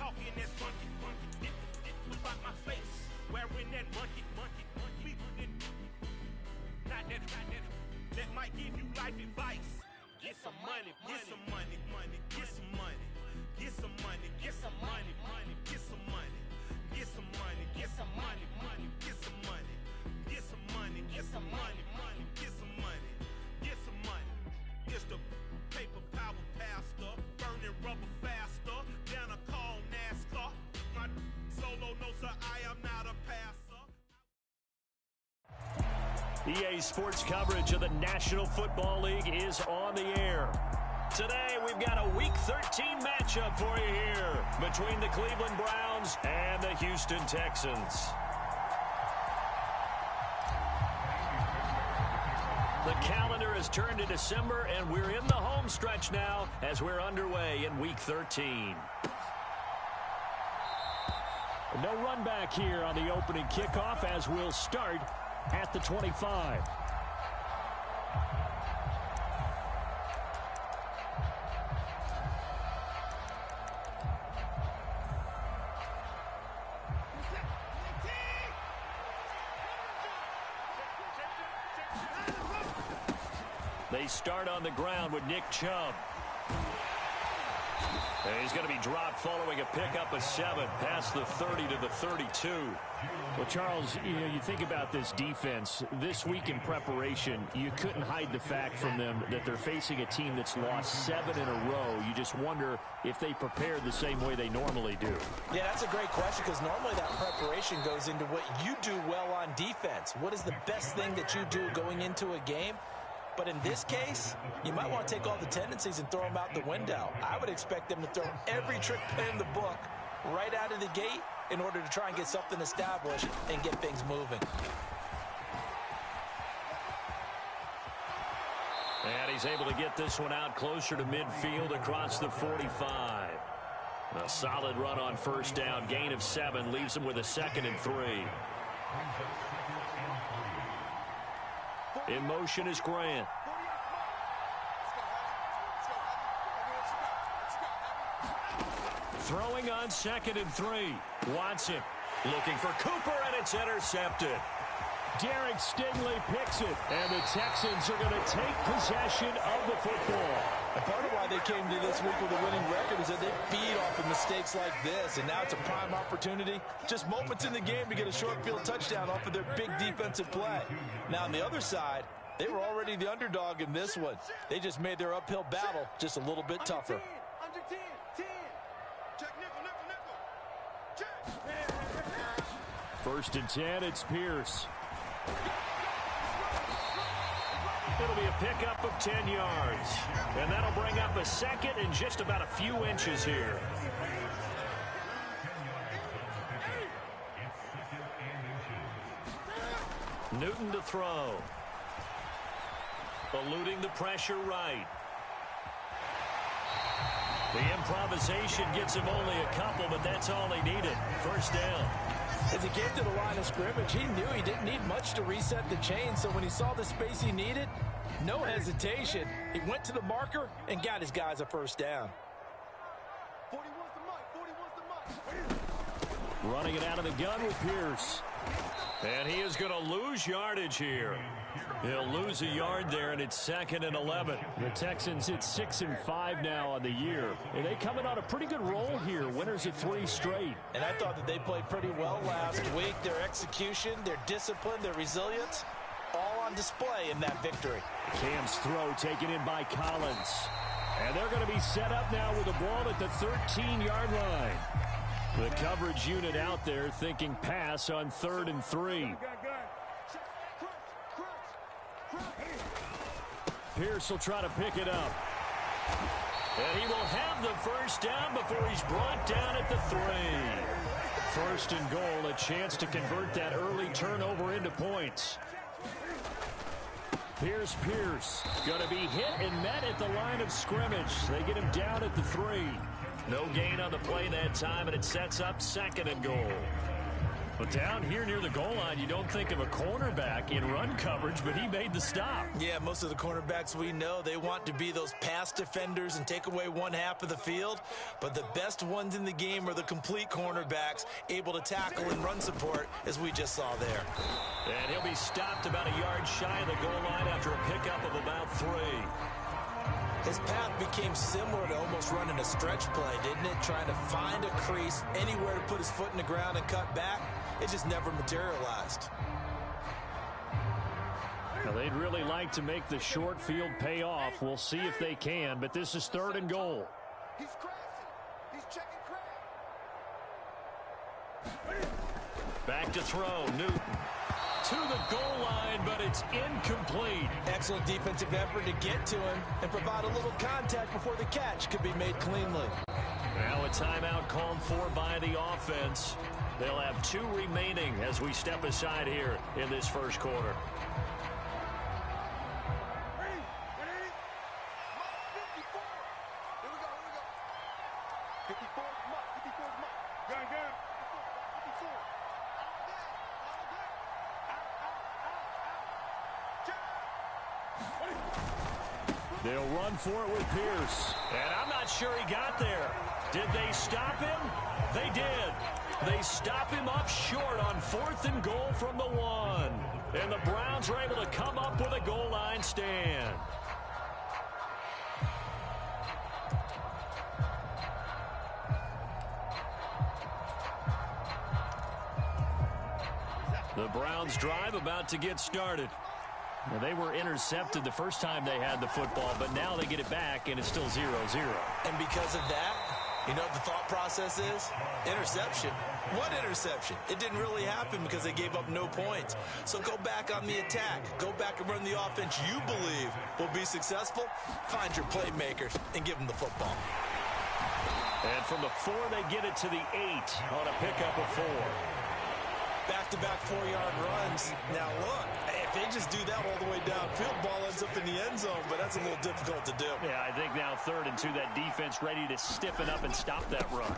talking that funky, funky. It about my face, wearing that monkey. Not that. That might give you life advice. Get some money, get some money, get some money, get some money, get some money, get some money, get some money, get some money, get some money, get some money, get some money, get some money, get some money. It's the paper power pastor, burning rubber faster than a call NASCAR. My solo knows that I am not a passer. EA Sports coverage of the National Football League is on the air. Today, we've got a Week 13 matchup for you here between the Cleveland Browns and the Houston Texans. The calendar has turned to December, and we're in the home stretch now as we're underway in Week 13. No run back here on the opening kickoff as we'll start at the 25. They start on the ground with Nick Chubb. And he's going to be dropped following a pickup of 7 past the 30 to the 32. Well, Charles, you think about this defense. This week in preparation, you couldn't hide the fact from them that they're facing a team that's lost 7 in a row. You just wonder if they prepared the same way they normally do. Yeah, that's a great question because normally that preparation goes into what you do well on defense. What is the best thing that you do going into a game? But in this case, you might want to take all the tendencies and throw them out the window. I would expect them to throw every trick in the book right out of the gate in order to try and get something established and get things moving. And he's able to get this one out closer to midfield across the 45. A solid run on first down. Gain of 7 leaves him with a 2nd and 3. In motion is Grant. Throwing on 2nd and 3. Watson looking for Cooper, and it's intercepted. Derek Stingley picks it, and the Texans are going to take possession of the football. And part of why they came to this week with a winning record is that they feed off of mistakes like this, and now it's a prime opportunity. Just moments in the game to get a short field touchdown off of their big defensive play. Now, on the other side, they were already the underdog in this one. They just made their uphill battle just a little bit tougher. Under 10. Check nickel. Check. 1st and 10, it's Pierce. It'll be a pickup of 10 yards. And that'll bring up a 2nd and just about a few inches here. Newton to throw. Eluding the pressure right. The improvisation gets him only a couple, but that's all he needed. 1st down. As he came to the line of scrimmage, he knew he didn't need much to reset the chain, so when he saw the space he needed, no hesitation. He went to the marker and got his guys a 1st down. 41's the mic. Running it out of the gun with Pierce. And he is going to lose yardage here. He'll lose a yard there, and it's 2nd and 11. The Texans hit 6 and 5 now on the year. And they coming on a pretty good roll here. Winners of 3 straight. And I thought that they played pretty well last week. Their execution, their discipline, their resilience, all on display in that victory. Cam's throw taken in by Collins. And they're going to be set up now with the ball at the 13-yard line. The coverage unit out there thinking pass on 3rd and 3. Pierce will try to pick it up. And he will have the 1st down before he's brought down at the 3. 1st and goal, a chance to convert that early turnover into points. Pierce going to be hit and met at the line of scrimmage. They get him down at the 3. No gain on the play that time, and it sets up 2nd and goal. But down here near the goal line, you don't think of a cornerback in run coverage, but he made the stop. Yeah, most of the cornerbacks we know, they want to be those pass defenders and take away one half of the field. But the best ones in the game are the complete cornerbacks, able to tackle and run support, as we just saw there. And he'll be stopped about a yard shy of the goal line after a pickup of about 3. His path became similar to almost running a stretch play, didn't it? Trying to find a crease, anywhere to put his foot in the ground and cut back. It just never materialized. Now, they'd really like to make the short field pay off. We'll see if they can, but this is 3rd and goal. He's crashing. He's checking crash. Back to throw. Newton to the goal line, but it's incomplete. Excellent defensive effort to get to him and provide a little contact before the catch could be made cleanly. Now a timeout called for by the offense. They'll have 2 remaining as we step aside here in this first quarter. They'll run for it with Pierce. And I'm not sure he got there. Did they stop him? They did. They stop him up short on 4th and goal from the 1. And the Browns are able to come up with a goal line stand. The Browns drive about to get started. Well, they were intercepted the first time they had the football, but now they get it back, and it's still 0-0. And because of that, you know what the thought process is? Interception. What interception? It didn't really happen because they gave up no points. So go back on the attack. Go back and run the offense you believe will be successful. Find your playmakers and give them the football. And from the 4, they get it to the 8 on a pickup of 4. Back-to-back 4-yard runs. Now, look, if they just do that all the way downfield, ball ends up in the end zone, but that's a little difficult to do. Yeah, I think now 3rd and 2, that defense ready to stiffen up and stop that run.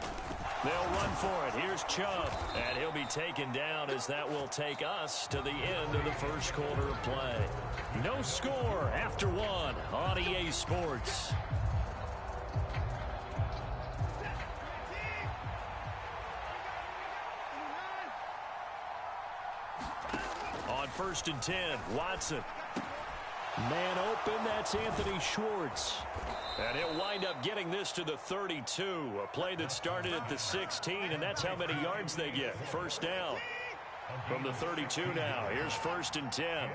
They'll run for it. Here's Chubb, and he'll be taken down as that will take us to the end of the first quarter of play. No score after 1 on EA Sports. On 1st and 10, Watson. Man open, that's Anthony Schwartz. And he'll wind up getting this to the 32, a play that started at the 16, and that's how many yards they get. First down from the 32 now. Here's 1st and 10.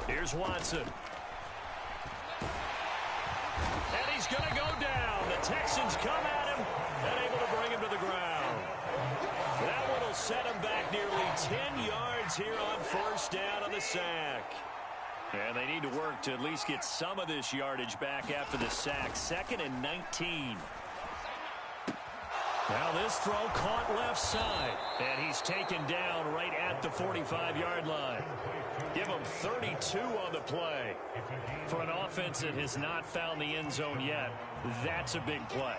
Here's Watson. And he's going to go down. The Texans come at him and able to bring him to the ground. That one will set him back nearly 10 yards here on 1st down on the sack. And they need to work to at least get some of this yardage back after the sack. 2nd and 19. Now this throw caught left side. And he's taken down right at the 45-yard line. Give him 32 on the play. For an offense that has not found the end zone yet, that's a big play.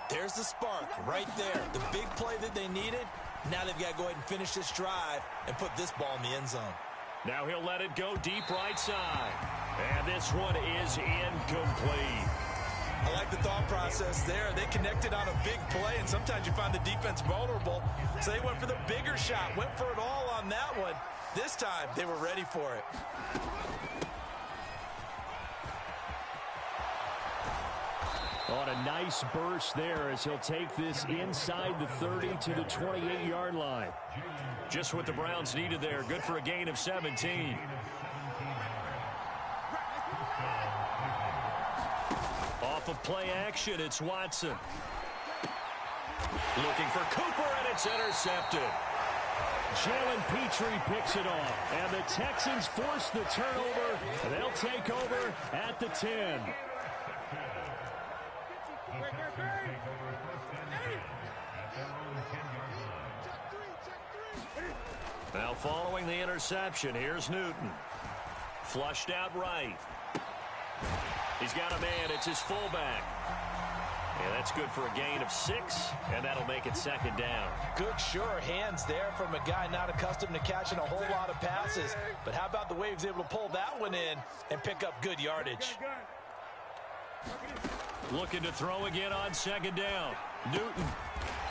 There's the spark right there. The big play that they needed. Now they've got to go ahead and finish this drive and put this ball in the end zone. Now he'll let it go deep right side. And this one is incomplete. I like the thought process there. They connected on a big play, and sometimes you find the defense vulnerable. So they went for the bigger shot, went for it all on that one. This time, they were ready for it. On a nice burst there as he'll take this inside the 30 to the 28-yard line. Just what the Browns needed there. Good for a gain of 17. Off of play action, it's Watson. Looking for Cooper, and it's intercepted. Jalen Petrie picks it off, and the Texans force the turnover. They'll take over at the 10. Now following the interception, here's Newton. Flushed out right. He's got a man. It's his fullback. And that's good for a gain of 6, and that'll make it second down. Good, sure hands there from a guy not accustomed to catching a whole lot of passes. But how about the way he was able to pull that one in and pick up good yardage? Looking to throw again on second down. Newton.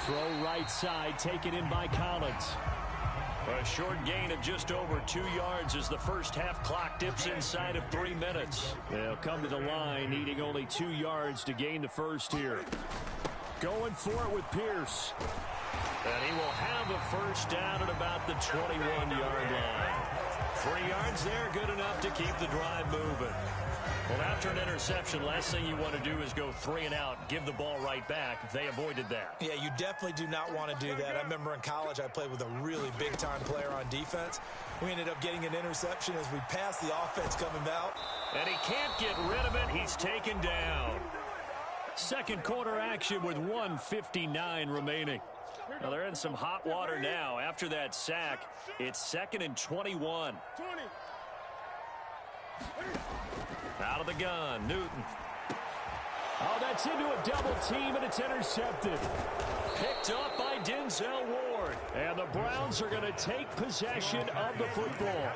Throw right side, taken in by Collins. A short gain of just over 2 yards as the first half clock dips inside of 3 minutes. They'll come to the line, needing only 2 yards to gain the first here. Going for it with Pierce. And he will have a first down at about the 21-yard line. 3 yards there, good enough to keep the drive moving. Well, after an interception, last thing you want to do is go 3 and out, give the ball right back. They avoided that. Yeah, you definitely do not want to do that. I remember in college I played with a really big-time player on defense. We ended up getting an interception as we passed the offense coming out. And he can't get rid of it. He's taken down. Second quarter action with 1:59 remaining. Now they're in some hot water now. After that sack, it's 2nd and 21. Out of the gun, Newton. Oh, that's into a double team, and it's intercepted. Picked up by Denzel Ward. And the Browns are going to take possession of the football.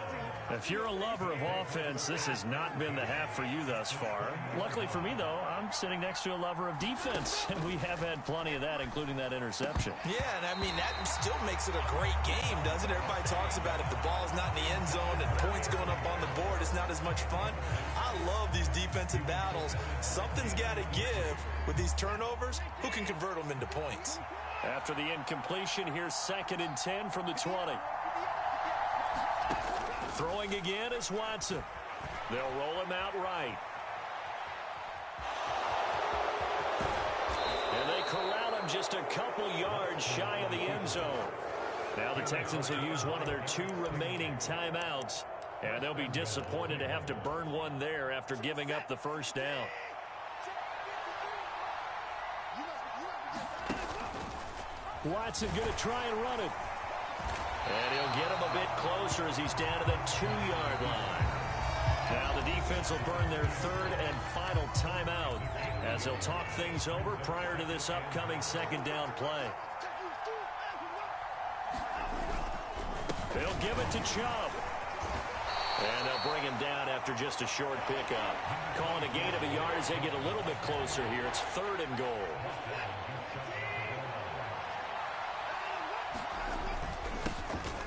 If you're a lover of offense, this has not been the half for you thus far. Luckily for me, though, I'm sitting next to a lover of defense, and we have had plenty of that, including that interception. Yeah, and I mean, that still makes it a great game, doesn't it? Everybody talks about if the ball's not in the end zone and points going up on the board, it's not as much fun. I love these defensive battles. Something's got to give with these turnovers. Who can convert them into points? After the incompletion, here's 2nd and 10 from the 20. Throwing again is Watson. They'll roll him out right. And they corral him just a couple yards shy of the end zone. Now the Texans will use one of their 2 remaining timeouts. And they'll be disappointed to have to burn one there after giving up the first down. Watson going to try and run it. And he'll get him a bit closer as he's down to the 2-yard line. Now the defense will burn their 3rd and final timeout as they'll talk things over prior to this upcoming second down play. They'll give it to Chubb. And they'll bring him down after just a short pickup. Calling a gain of a yard as they get a little bit closer here. It's 3rd and goal.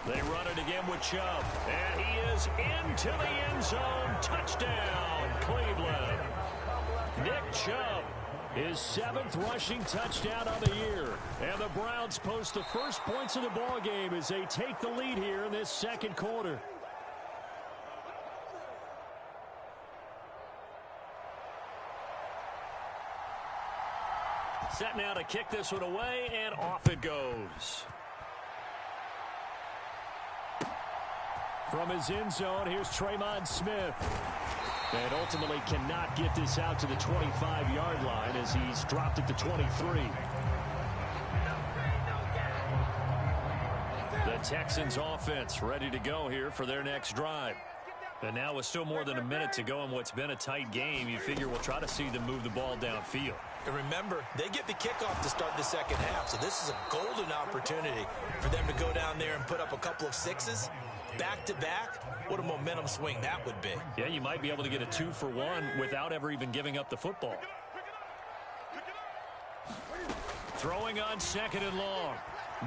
They run it again with Chubb. And he is into the end zone. Touchdown, Cleveland. Nick Chubb. His 7th rushing touchdown of the year. And the Browns post the first points of the ball game as they take the lead here in this second quarter. Set now to kick this one away, and off it goes. From his end zone, here's Tremon Smith. And ultimately cannot get this out to the 25-yard line as he's dropped at the 23. The Texans offense ready to go here for their next drive. And now with still more than a minute to go in what's been a tight game, you figure we'll try to see them move the ball downfield. And remember, they get the kickoff to start the second half, so this is a golden opportunity for them to go down there and put up a couple of 6s. Back-to-back, what a momentum swing that would be. Yeah, you might be able to get a 2-for-1 without ever even giving up the football. Throwing on 2nd and long.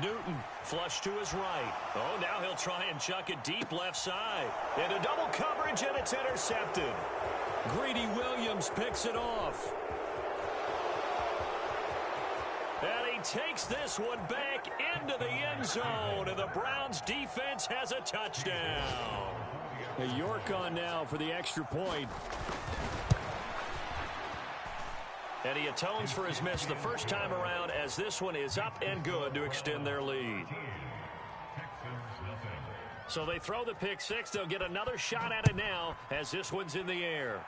Newton flush to his right. Oh, now he'll try and chuck it deep left side. Into double coverage, and it's intercepted. Greedy Williams picks it off. And he takes this one back into the end zone, and the Browns defense has a touchdown. A York on now for the extra point. And he atones for his miss the first time around as this one is up and good to extend their lead. So they throw the pick six. They'll get another shot at it now as this one's in the air.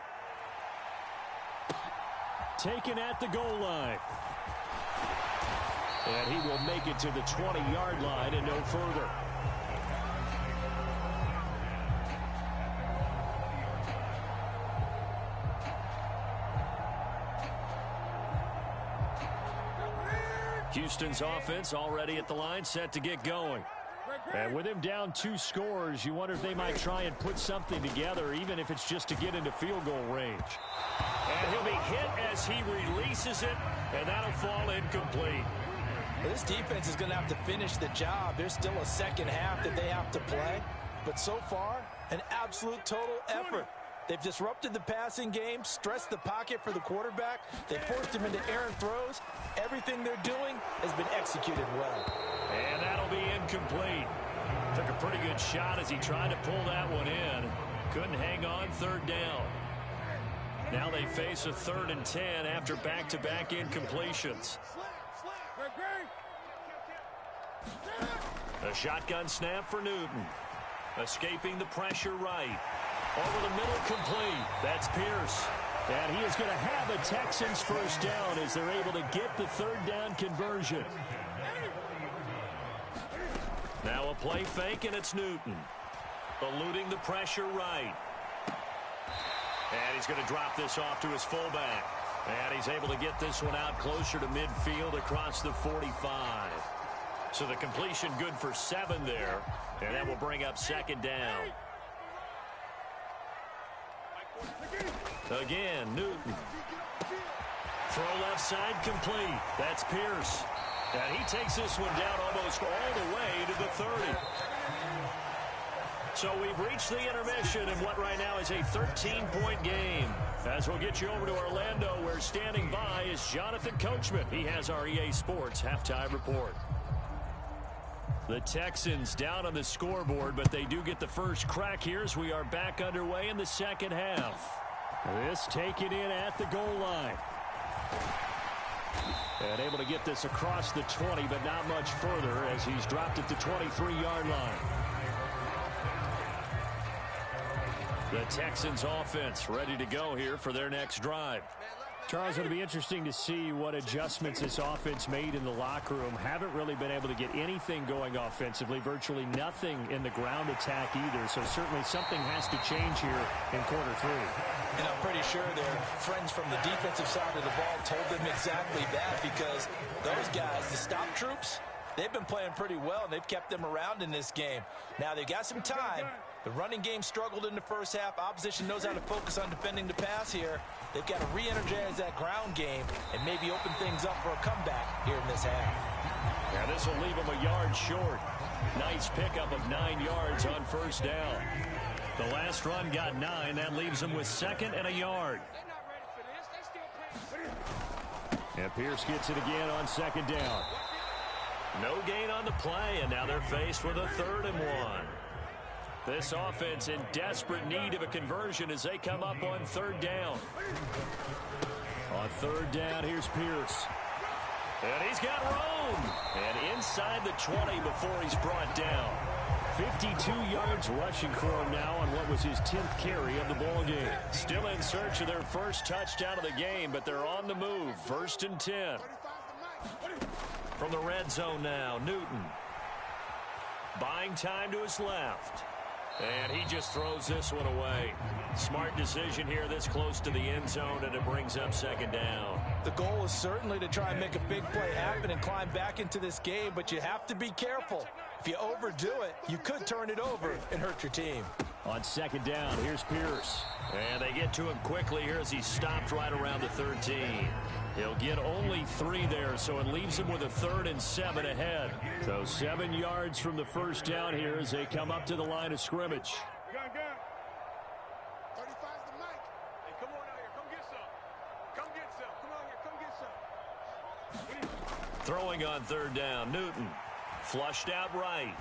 Taken at the goal line. And he will make it to the 20-yard line and no further. Houston's offense already at the line, set to get going. And with him down 2 scores, you wonder if they might try and put something together, even if it's just to get into field goal range. And he'll be hit as he releases it, and that'll fall incomplete. This defense is going to have to finish the job. There's still a second half that they have to play. But so far, an absolute total effort. They've disrupted the passing game, stressed the pocket for the quarterback. They forced him into errant throws. Everything they're doing has been executed well. And that'll be incomplete. Took a pretty good shot as he tried to pull that one in. Couldn't hang on, 3rd down. Now they face a 3rd and 10 after back-to-back incompletions. A shotgun snap for Newton. Escaping the pressure right. Over the middle, complete. That's Pierce. And he is going to have a Texans first down as they're able to get the 3rd down conversion. Now a play fake, and it's Newton. Eluding the pressure right. And he's going to drop this off to his fullback. And he's able to get this one out closer to midfield across the 45. So the completion good for 7 there. And that will bring up 2nd down. Again, Newton. Throw left side, complete. That's Pierce. And he takes this one down almost all the way to the 30. So we've reached the intermission in what right now is a 13-point game. As we'll get you over to Orlando, where standing by is Jonathan Coachman. He has our EA Sports halftime report. The Texans down on the scoreboard, but they do get the first crack here as we are back underway in the second half. This taken in at the goal line. And able to get this across the 20, but not much further as he's dropped at the 23-yard line. The Texans offense ready to go here for their next drive. Charles, it'll be interesting to see what adjustments this offense made in the locker room. Haven't really been able to get anything going offensively, virtually nothing in the ground attack either. So certainly something has to change here in quarter 3. And I'm pretty sure their friends from the defensive side of the ball told them exactly that, because those guys, the stop troops, they've been playing pretty well, and they've kept them around in this game. Now, they've got some time. The running game struggled in the first half. Opposition knows how to focus on defending the pass here. They've got to re-energize that ground game and maybe open things up for a comeback here in this half. Yeah, this will leave them a yard short. Nice pickup of 9 yards on first down. The last run got 9. That leaves them with 2nd and a yard. And Pierce gets it again on 2nd down. No gain on the play, and now they're faced with a 3rd and 1. This offense in desperate need of a conversion as they come up on 3rd down. On 3rd down, here's Pierce. And he's got room. And inside the 20 before he's brought down. 52 yards rushing for him now on what was his 10th carry of the ball game. Still in search of their first touchdown of the game, but they're on the move. 1st and 10. From the red zone now, Newton. Buying time to his left. And he just throws this one away. Smart decision here this close to the end zone, and it brings up 2nd down. The goal is certainly to try and make a big play happen and climb back into this game, but you have to be careful. If you overdo it, you could turn it over and hurt your team. On 2nd down, here's Pierce. And they get to him quickly here as he stopped right around the 13. He'll get only 3 there, so it leaves him with a 3rd and 7 ahead. So 7 yards from the first down here as they come up to the line of scrimmage. 35's the mic. Hey, come on out here. Come get some. Come get some. Come on here. Come get some. Throwing on 3rd down, Newton. Flushed out right.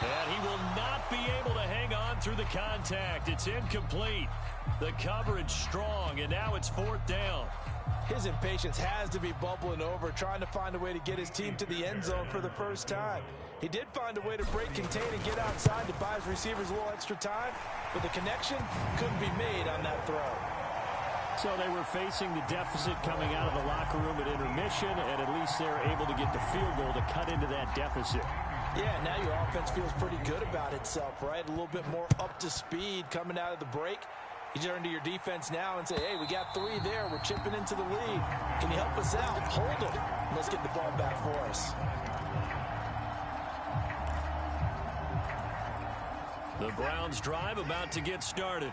And he will not be able to hang on through the contact. It's incomplete. The coverage strong, and now it's 4th down. His impatience has to be bubbling over, trying to find a way to get his team to the end zone for the first time. He did find a way to break, contain, and get outside to buy his receivers a little extra time, but the connection couldn't be made on that throw. So they were facing the deficit coming out of the locker room at intermission, and at least they're able to get the field goal to cut into that deficit. Yeah, now your offense feels pretty good about itself, right? A little bit more up to speed coming out of the break. You turn to your defense now and say, hey, we got 3 there. We're chipping into the lead. Can you help us out? Hold them. Let's get the ball back for us. The Browns drive about to get started.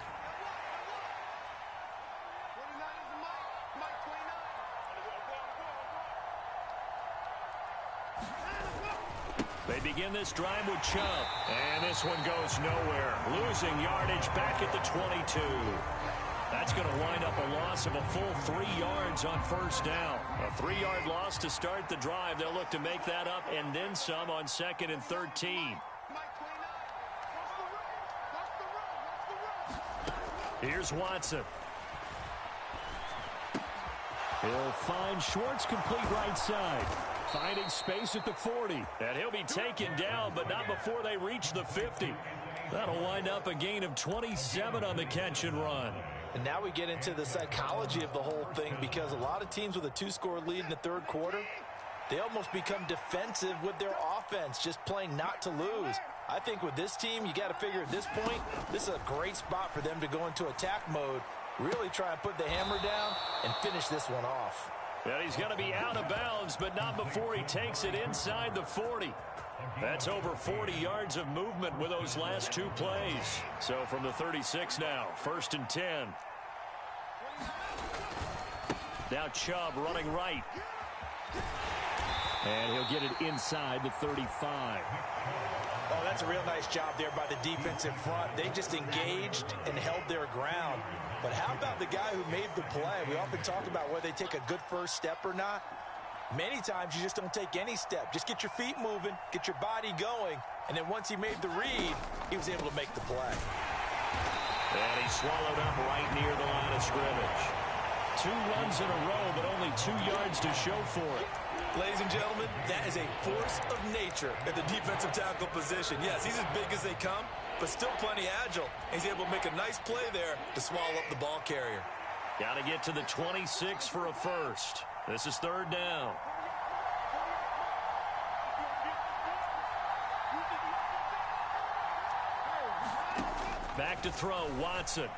They begin this drive with Chubb, and this one goes nowhere. Losing yardage back at the 22. That's going to wind up a loss of a full 3 yards on first down. A 3-yard loss to start the drive. They'll look to make that up and then some on 2nd and 13. Here's Watson. He'll find Schwartz complete right side. Finding space at the 40. And he'll be taken down, but not before they reach the 50. That'll wind up a gain of 27 on the catch and run. And now we get into the psychology of the whole thing, because a lot of teams with a 2-score lead in the third quarter, they almost become defensive with their offense, just playing not to lose. I think with this team, you got to figure at this point, this is a great spot for them to go into attack mode, really try and put the hammer down and finish this one off. And he's going to be out of bounds, but not before he takes it inside the 40. That's over 40 yards of movement with those last 2 plays. So from the 36 now, 1st and 10. Now Chubb running right. And he'll get it inside the 35. Oh, that's a real nice job there by the defense in front. They just engaged and held their ground. But how about the guy who made the play? We often talk about whether they take a good first step or not. Many times you just don't take any step. Just get your feet moving, get your body going, and then once he made the read, he was able to make the play. And he swallowed up right near the line of scrimmage. 2 runs in a row, but only 2 yards to show for it. Ladies and gentlemen, that is a force of nature at the defensive tackle position. Yes, he's as big as they come, but still plenty agile. He's able to make a nice play there to swallow up the ball carrier. Got to get to the 26 for a first. This is 3rd down. Back to throw, Watson.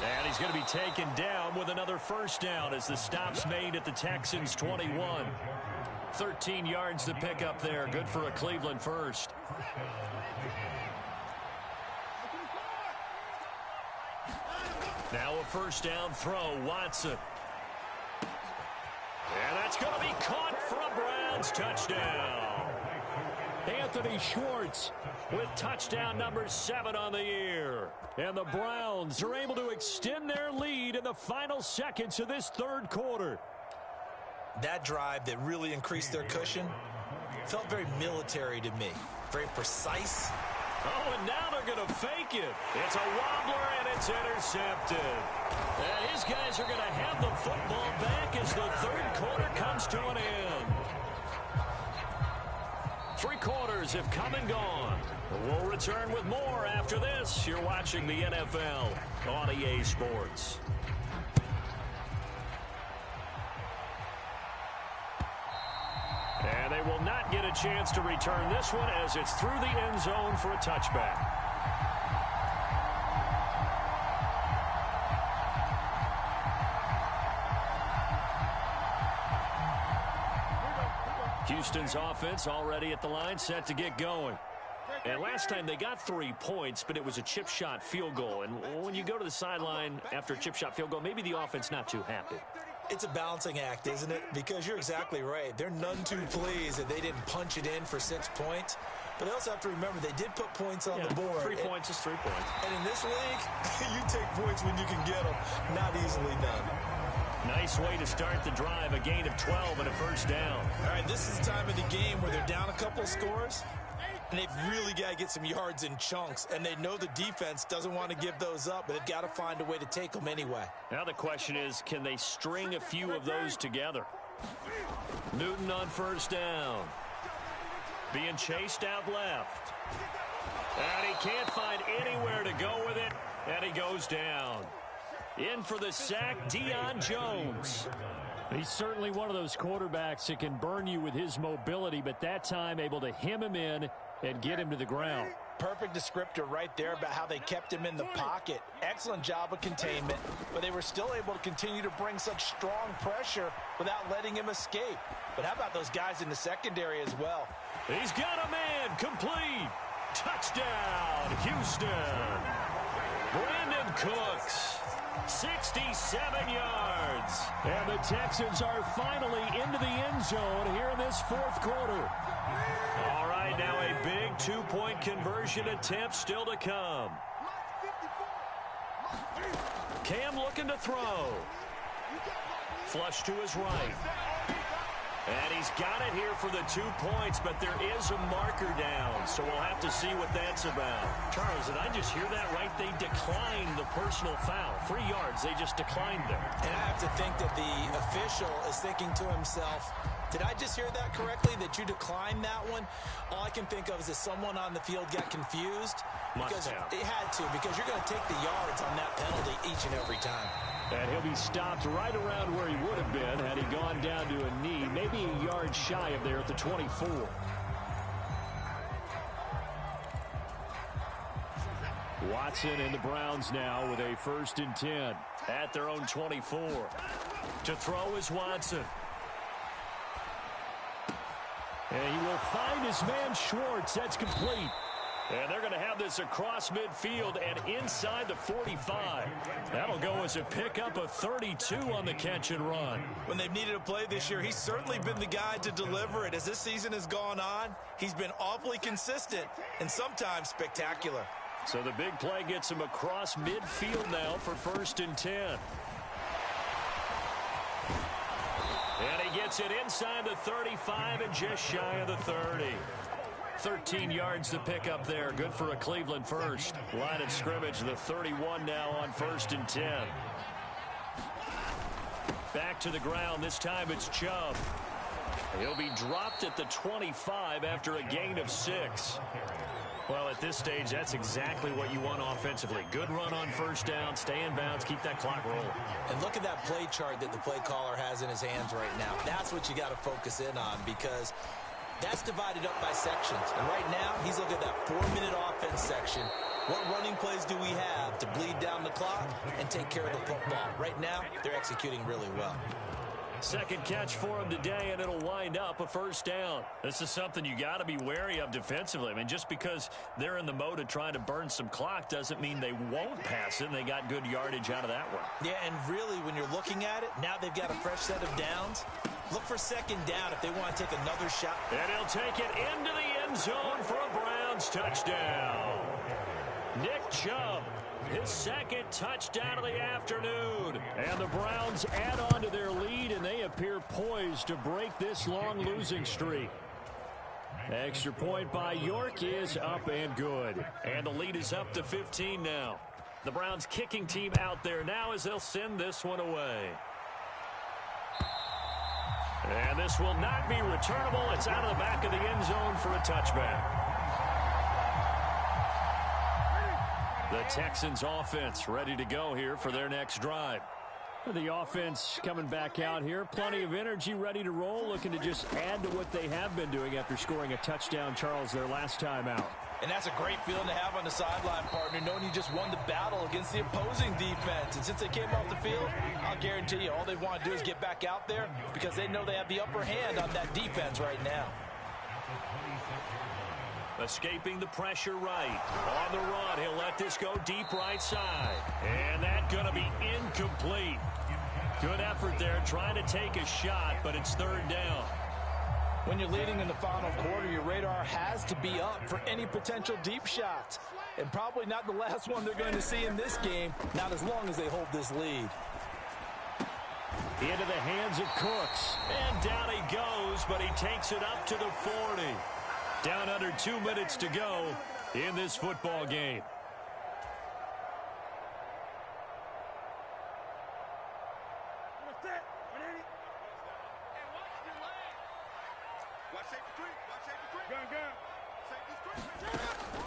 And he's going to be taken down with another first down as the stop's made at the Texans' 21. 13 yards to pick up there. Good for a Cleveland first. Now a first down throw, Watson. And that's going to be caught for a Browns touchdown. Anthony Schwartz with touchdown number 7 on the year. And the Browns are able to extend their lead in the final seconds of this third quarter. That drive that really increased their cushion felt very military to me. Very precise. Oh, and now they're going to fake it. It's a wobbler, and it's intercepted. And his guys are going to have the football back as the third quarter comes to an end. 3 quarters have come and gone. We'll return with more after this. You're watching the NFL on EA Sports. And they will not get a chance to return this one as it's through the end zone for a touchback. Houston's offense already at the line, set to get going. And last time they got 3 points, but it was a chip shot field goal. And when you go to the sideline after a chip shot field goal, maybe the offense not too happy. It's a balancing act, isn't it? Because you're exactly right. They're none too pleased that they didn't punch it in for 6 points. But they also have to remember they did put points on the board. 3 points is 3 points. And in this league, you take points when you can get them. Not easily done. Nice way to start the drive. A gain of 12 and a first down. All right, this is the time of the game where they're down a couple of scores. And they've really got to get some yards in chunks. And they know the defense doesn't want to give those up, but they've got to find a way to take them anyway. Now the question is, can they string a few of those together? Newton on first down. Being chased out left. And he can't find anywhere to go with it. And he goes down. In for the sack, Deion Jones. He's certainly one of those quarterbacks that can burn you with his mobility, but that time able to hem him in and get him to the ground. Perfect descriptor right there about how they kept him in the pocket. Excellent job of containment, but they were still able to continue to bring such strong pressure without letting him escape. But how about those guys in the secondary as well? He's got a man complete. Touchdown, Houston. Brandon Cooks, 67 yards. And the Texans are finally into the end zone here in this fourth quarter. All right, now a big two-point conversion attempt still to come. Cam looking to throw. Flush to his right. And he's got it here for the 2 points, but there is a marker down, so we'll have to see what that's about. Charles, did I just hear that right? They declined the personal foul. 3 yards, they just declined them. And I have to think that the official is thinking to himself, did I just hear that correctly, that you declined that one? All I can think of is that someone on the field got confused. Because it had to, because you're going to take the yards on that penalty each and every time. And he'll be stopped right around where he would have been had he gone down to a knee, maybe a yard shy of there at the 24. Watson and the Browns now with a 1st and 10 at their own 24. To throw is Watson. And he will find his man Schwartz. That's complete. And they're going to have this across midfield and inside the 45. That'll go as a pickup of 32 on the catch and run. When they've needed a play this year, he's certainly been the guy to deliver it. As this season has gone on, he's been awfully consistent and sometimes spectacular. So the big play gets him across midfield now for 1st and 10. And he gets it inside the 35 and just shy of the 30. 13 yards to pick up there. Good for a Cleveland first. Line of scrimmage, the 31 now on 1st and 10. Back to the ground. This time it's Chubb. He'll be dropped at the 25 after a gain of 6. Well, at this stage, that's exactly what you want offensively. Good run on 1st down, stay in bounds, keep that clock rolling. And look at that play chart that the play caller has in his hands right now. That's what you got to focus in on, because that's divided up by sections. And right now, he's looking at that 4-minute offense section. What running plays do we have to bleed down the clock and take care of the football? Right now, they're executing really well. Second catch for him today, and it'll wind up a 1st down. This is something you got to be wary of defensively. I mean, just because they're in the mode of trying to burn some clock doesn't mean they won't pass it, and they got good yardage out of that one. Yeah, and really, when you're looking at it, now they've got a fresh set of downs. Look for 2nd down if they want to take another shot. And he'll take it into the end zone for a Browns touchdown. Nick Chubb, his 2nd touchdown of the afternoon. And the Browns add on to their lead, and they appear poised to break this long losing streak. Extra point by York is up and good. And the lead is up to 15 now. The Browns kicking team out there now as they'll send this one away. And this will not be returnable. It's out of the back of the end zone for a touchback. The Texans offense ready to go here for their next drive. The offense coming back out here. Plenty of energy, ready to roll, looking to just add to what they have been doing after scoring a touchdown, Charles, their last time out. And that's a great feeling to have on the sideline, partner, knowing you just won the battle against the opposing defense. And since they came off the field, I'll guarantee you all they want to do is get back out there because they know they have the upper hand on that defense right now. Escaping the pressure right. On the run, he'll let this go deep right side. And that's going to be incomplete. Good effort there trying to take a shot, but it's 3rd down. When you're leading in the final quarter, your radar has to be up for any potential deep shots. And probably not the last one they're going to see in this game, not as long as they hold this lead. Into the hands of Cooks. And down he goes, but he takes it up to the 40. Down under 2 minutes to go in this football game.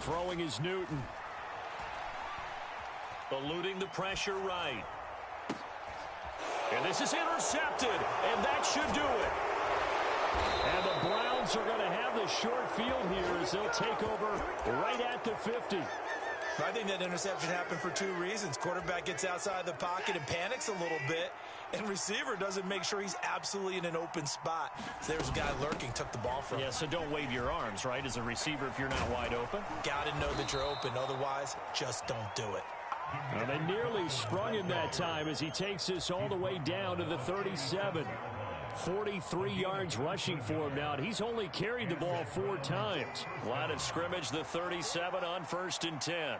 Throwing is Newton. Eluding the pressure right. And this is intercepted, and that should do it. And the Browns Texans are going to have the short field here as they'll take over right at the 50. I think that interception happened for two reasons. Quarterback gets outside the pocket and panics a little bit, and receiver doesn't make sure he's absolutely in an open spot. So there's a guy lurking, took the ball from him. Yeah, so don't wave your arms, right, as a receiver if you're not wide open. Got to know that you're open. Otherwise, just don't do it. Well, they nearly sprung him that time as he takes this all the way down to the 37. 43 yards rushing for him now, and he's only carried the ball 4 times. Line of scrimmage, the 37 on 1st and 10.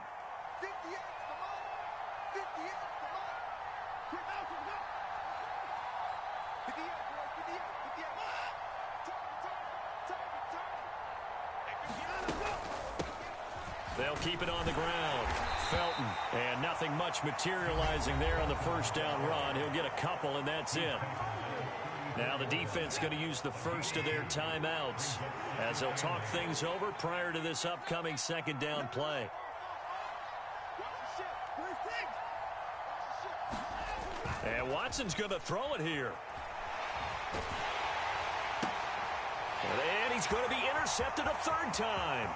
They'll keep it on the ground. Felton, and nothing much materializing there on the first down run. He'll get a couple, and that's it. Now the defense going to use the first of their timeouts as they'll talk things over prior to this upcoming second down play. And Watson's going to throw it here. And he's going to be intercepted a 3rd time.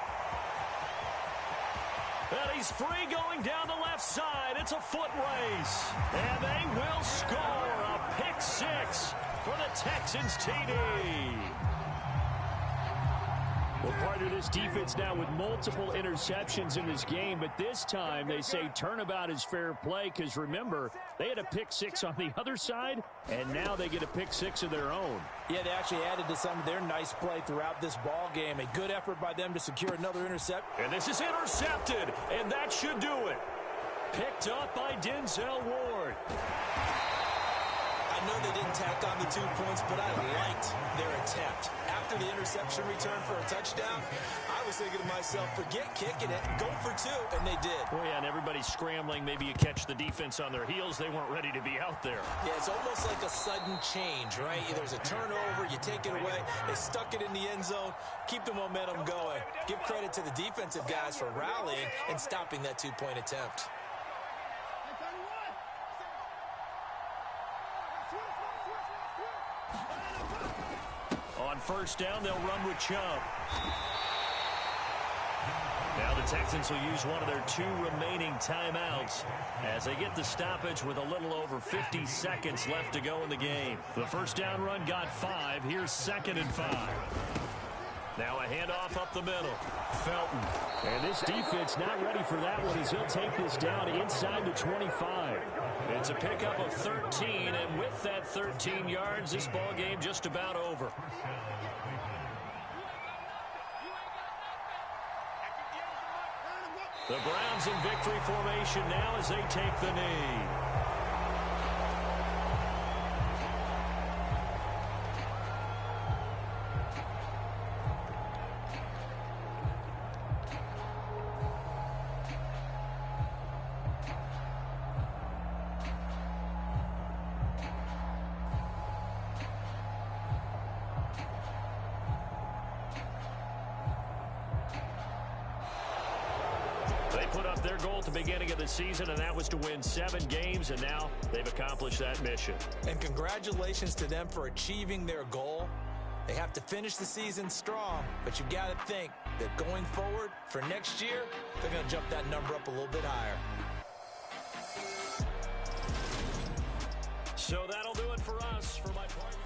And he's free going down the left side. It's a foot race. And they will score a pick 6 for the Texans TD. Well, part of this defense now with multiple interceptions in this game, but this time they say turnabout is fair play because, remember, they had a pick 6 on the other side, and now they get a pick 6 of their own. Yeah, they actually added to some of their nice play throughout this ball game. A good effort by them to secure another intercept. And this is intercepted, and that should do it. Picked up by Denzel Ward. I know they didn't tack on the 2 points, but I liked their attempt. After the interception return for a touchdown, I was thinking to myself, forget kicking it, go for 2, and they did. Well, yeah, and everybody's scrambling. Maybe you catch the defense on their heels. They weren't ready to be out there. Yeah, it's almost like a sudden change, right? There's a turnover, you take it away, they stuck it in the end zone, keep the momentum going. Give credit to the defensive guys for rallying and stopping that 2-point attempt. On first down, they'll run with Chubb. Now the Texans will use one of their 2 remaining timeouts as they get the stoppage with a little over 50 seconds left to go in the game. The first down run got 5. Here's 2nd and 5. Now a handoff up the middle. Felton. And this defense not ready for that one as he'll take this down inside the 25. It's a pickup of 13, and with that 13 yards, this ball game just about over. The Browns in victory formation now as they take the knee. They put up their goal at the beginning of the season, and that was to win 7 games, and now they've accomplished that mission. And congratulations to them for achieving their goal. They have to finish the season strong, but you got to think that going forward for next year, they're going to jump that number up a little bit higher. So that'll do it for us. For my partner.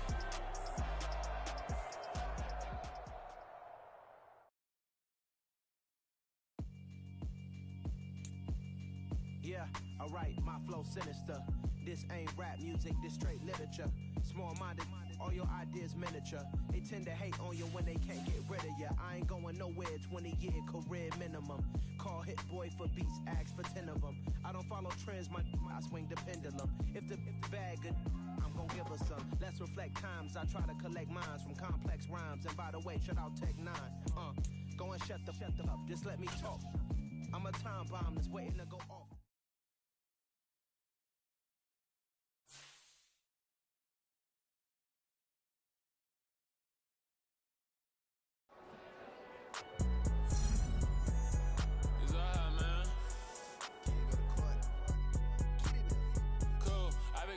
Yeah, alright, my flow sinister. This ain't rap music, this straight literature. Small-minded, all your ideas miniature. They tend to hate on you when they can't get rid of you. I ain't going nowhere, 20-year career minimum. Call Hit Boy for beats, ask for 10 of them. I don't follow trends, I swing the pendulum. If the bag good, I'm gonna give her some. Let's reflect times, I try to collect minds from complex rhymes. And by the way, shut out Tech 9. Go and shut the up, just let me talk. I'm a time bomb that's waiting to go off.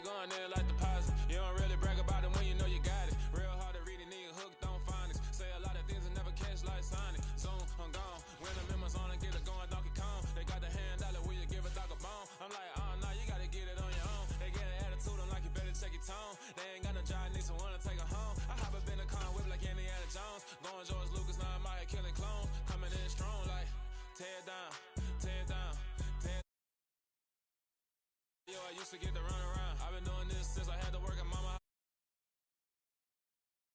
Going in like deposit. You don't really brag about it when you know you got it. Real hard to read a nigga hooked on phonics. Say a lot of Yo, I used to get the runaround.